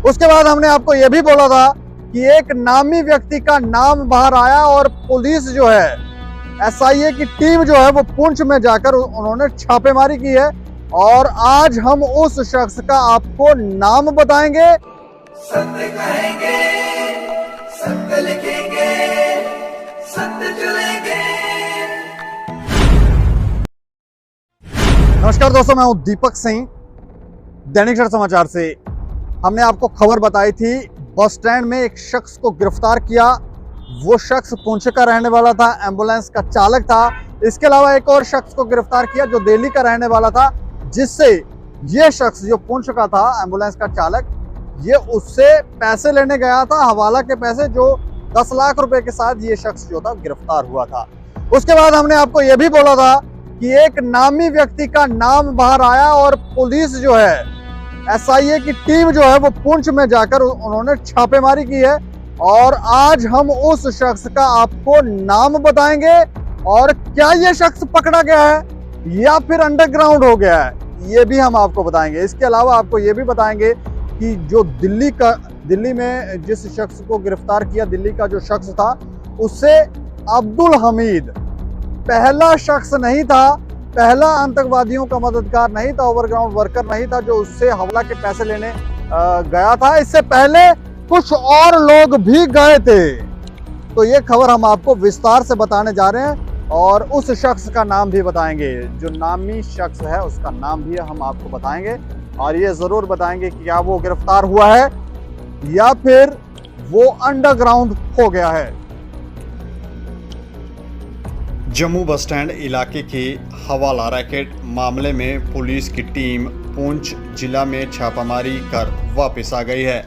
उसके बाद हमने आपको यह भी बोला था कि एक नामी व्यक्ति का नाम बाहर आया और पुलिस जो है, एसआईए की टीम जो है वो पुंछ में जाकर उन्होंने छापेमारी की है और आज हम उस शख्स का आपको नाम बताएंगे। सत्य कहेंगे, सत्य लिखेंगे, सत्य चलेंगे। नमस्कार दोस्तों, मैं हूं दीपक सिंह, दैनिक सर समाचार से। हमने आपको खबर बताई थी, बस स्टैंड में एक शख्स को गिरफ्तार किया। वो शख्स पुंछ का रहने वाला था, एम्बुलेंस का चालक था। इसके अलावा एक और शख्स को गिरफ्तार किया जो दिल्ली का रहने वाला था, जिससे ये शख्स जो पुंछ का था, एम्बुलेंस का चालक, ये उससे पैसे लेने गया था, हवाला के पैसे, जो 10 लाख रुपए के साथ ये शख्स जो था गिरफ्तार हुआ था। उसके बाद हमने आपको यह भी बोला था कि एक नामी व्यक्ति का नाम बाहर आया और पुलिस जो है, एसआईए की टीम जो है वो पुंछ में जाकर उन्होंने छापेमारी की है और आज हम उस शख्स का आपको नाम बताएंगे और क्या ये शख्स पकड़ा गया है या फिर अंडरग्राउंड हो गया है, ये भी हम आपको बताएंगे। इसके अलावा आपको ये भी बताएंगे कि जो दिल्ली में जिस शख्स को गिरफ्तार किया, दिल्ली का जो शख्स था, उससे अब्दुल हमीद पहला शख्स नहीं था, पहला आतंकवादियों का मददगार नहीं था, ओवरग्राउंड वर्कर नहीं था जो उससे हवाला के पैसे लेने गया था। इससे पहले कुछ और लोग भी गए थे। तो ये खबर हम आपको विस्तार से बताने जा रहे हैं और उस शख्स का नाम भी बताएंगे। जो नामी शख्स है उसका नाम भी हम आपको बताएंगे और ये जरूर बताएंगे कि क्या वो गिरफ्तार हुआ है या फिर वो अंडरग्राउंड हो गया है। जम्मू बस स्टैंड इलाके के हवाला रैकेट मामले में पुलिस की टीम पुंछ जिला में छापामारी कर वापस आ गई है।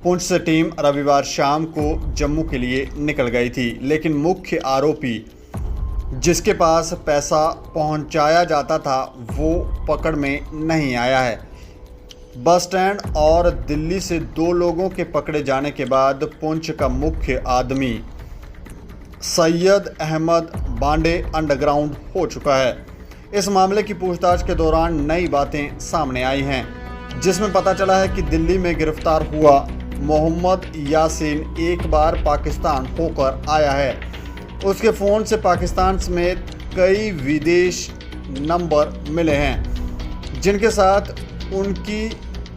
पुंछ से टीम रविवार शाम को जम्मू के लिए निकल गई थी, लेकिन मुख्य आरोपी जिसके पास पैसा पहुंचाया जाता था वो पकड़ में नहीं आया है। बस स्टैंड और दिल्ली से 2 लोगों के पकड़े जाने के बाद पुंछ का मुख्य आदमी सैयद अहमद बांडे अंडरग्राउंड हो चुका है। इस मामले की पूछताछ के दौरान नई बातें सामने आई हैं, जिसमें पता चला है कि दिल्ली में गिरफ्तार हुआ मोहम्मद यासीन एक बार पाकिस्तान होकर आया है। उसके फ़ोन से पाकिस्तान समेत कई विदेश नंबर मिले हैं जिनके साथ उनकी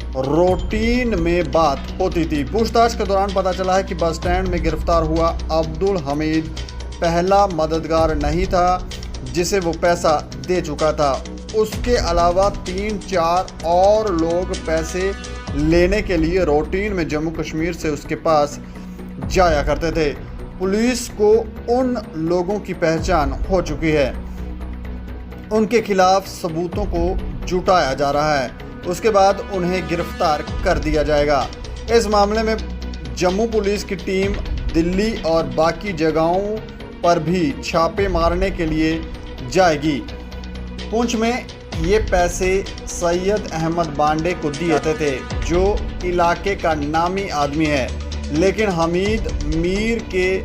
रूटीन में बात होती थी। पूछताछ के दौरान पता चला है कि बस स्टैंड में गिरफ्तार हुआ अब्दुल हमीद पहला मददगार नहीं था जिसे वो पैसा दे चुका था। उसके अलावा 3-4 और लोग पैसे लेने के लिए रूटीन में जम्मू कश्मीर से उसके पास जाया करते थे। पुलिस को उन लोगों की पहचान हो चुकी है, उनके खिलाफ सबूतों को जुटाया जा रहा है, उसके बाद उन्हें गिरफ्तार कर दिया जाएगा। इस मामले में जम्मू पुलिस की टीम दिल्ली और बाकी जगहों पर भी छापे मारने के लिए जाएगी। पुंछ में ये पैसे सैयद अहमद बांडे को दिए थे, जो इलाके का नामी आदमी है, लेकिन हमीद मीर के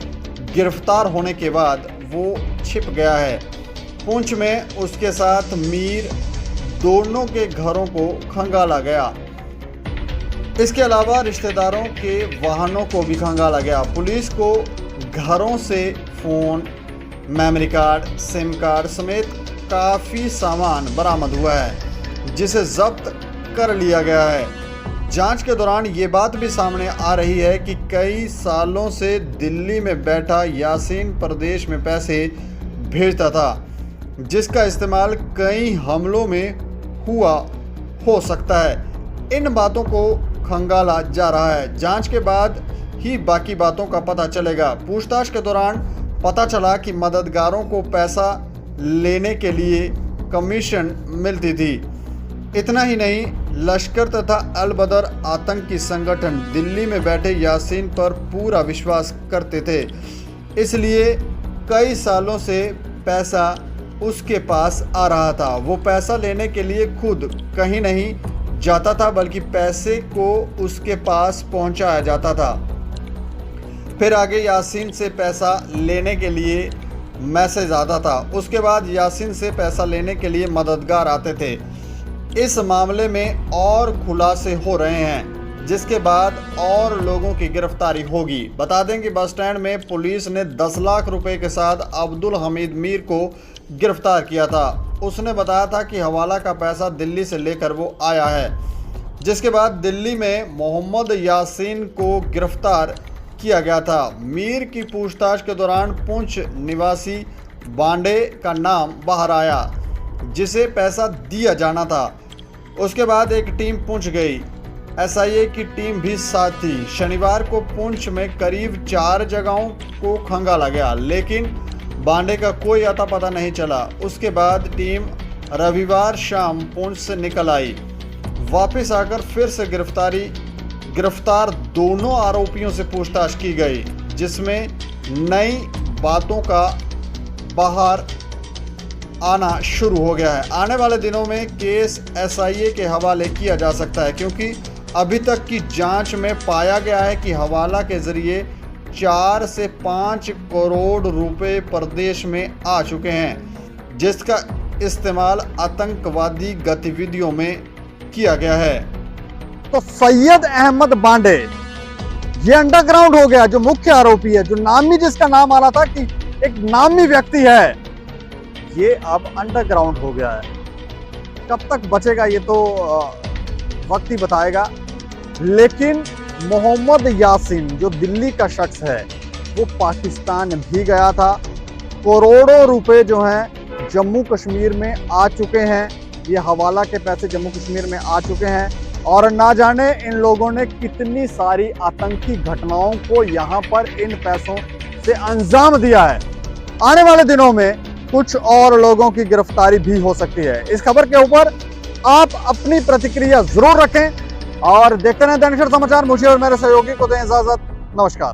गिरफ्तार होने के बाद वो छिप गया है। पुंछ में उसके साथ मीर दोनों के घरों को खंगाला गया। इसके अलावा रिश्तेदारों के वाहनों को भी खंगाला गया। पुलिस को घरों से phone, memory card, SIM card समेत काफ़ी सामान बरामद हुआ है, जिसे जब्त कर लिया गया है। जांच के दौरान ये बात भी सामने आ रही है कि कई सालों से दिल्ली में बैठा यासीन प्रदेश में पैसे भेजता था, जिसका इस्तेमाल कई हमलों में हुआ हो सकता है। इन बातों को खंगाला जा रहा है। जांच के बाद ही बाकी बातों का पता चलेगा। पूछताछ के दौरान पता चला कि मददगारों को पैसा लेने के लिए कमीशन मिलती थी। इतना ही नहीं, लश्कर तथा अल बदर आतंकी संगठन दिल्ली में बैठे यासीन पर पूरा विश्वास करते थे, इसलिए कई सालों से पैसा उसके पास आ रहा था। वो पैसा लेने के लिए खुद कहीं नहीं जाता था, बल्कि पैसे को उसके पास पहुंचाया जाता था। फिर आगे यासीन से पैसा लेने के लिए मैसेज आता था। उसके बाद यासीन से पैसा लेने के लिए मददगार आते थे। इस मामले में और खुलासे हो रहे हैं। जिसके बाद और लोगों की गिरफ्तारी होगी। बता दें कि बस स्टैंड में पुलिस ने 10 लाख रुपए के साथ अब्दुल हमीद मीर को गिरफ्तार किया था। उसने बताया था कि हवाला का पैसा दिल्ली से लेकर वो आया है, जिसके बाद दिल्ली में मोहम्मद यासीन को गिरफ्तार किया गया था। मीर की पूछताछ के दौरान पुंछ निवासी बांडे का नाम बाहर आया, जिसे पैसा दिया जाना था। उसके बाद एक टीम पुंछ गई, एसआईए की टीम भी साथ थी। शनिवार को पुंछ में करीब 4 जगहों को खंगाला गया, लेकिन बांडे का कोई अता पता नहीं चला। उसके बाद टीम रविवार शाम पुंछ से निकल आई। वापस आकर फिर से गिरफ्तार दोनों आरोपियों से पूछताछ की गई, जिसमें नई बातों का बाहर आना शुरू हो गया है। आने वाले दिनों में केस एसआईए के हवाले किया जा सकता है, क्योंकि अभी तक की जांच में पाया गया है कि हवाला के जरिए 4 से 5 करोड़ रुपए प्रदेश में आ चुके हैं, जिसका इस्तेमाल आतंकवादी गतिविधियों में किया गया है। तो सैयद अहमद बांडे ये अंडरग्राउंड हो गया, जो मुख्य आरोपी है, जो नामी, जिसका नाम आ रहा था कि एक नामी व्यक्ति है, ये अब अंडरग्राउंड हो गया है। कब तक बचेगा ये तो वक्त ही बताएगा। लेकिन मोहम्मद यासीन जो दिल्ली का शख्स है, वो पाकिस्तान भी गया था। करोड़ों रुपए जो हैं जम्मू कश्मीर में आ चुके हैं। ये हवाला के पैसे जम्मू कश्मीर में आ चुके हैं, और ना जाने इन लोगों ने कितनी सारी आतंकी घटनाओं को यहाँ पर इन पैसों से अंजाम दिया है। आने वाले दिनों में कुछ और लोगों की गिरफ्तारी भी हो सकती है। इस खबर के ऊपर आप अपनी प्रतिक्रिया जरूर रखें और देखते रहें दैनिक समाचार। मुझे और मेरे सहयोगी को दें इजाजत। नमस्कार।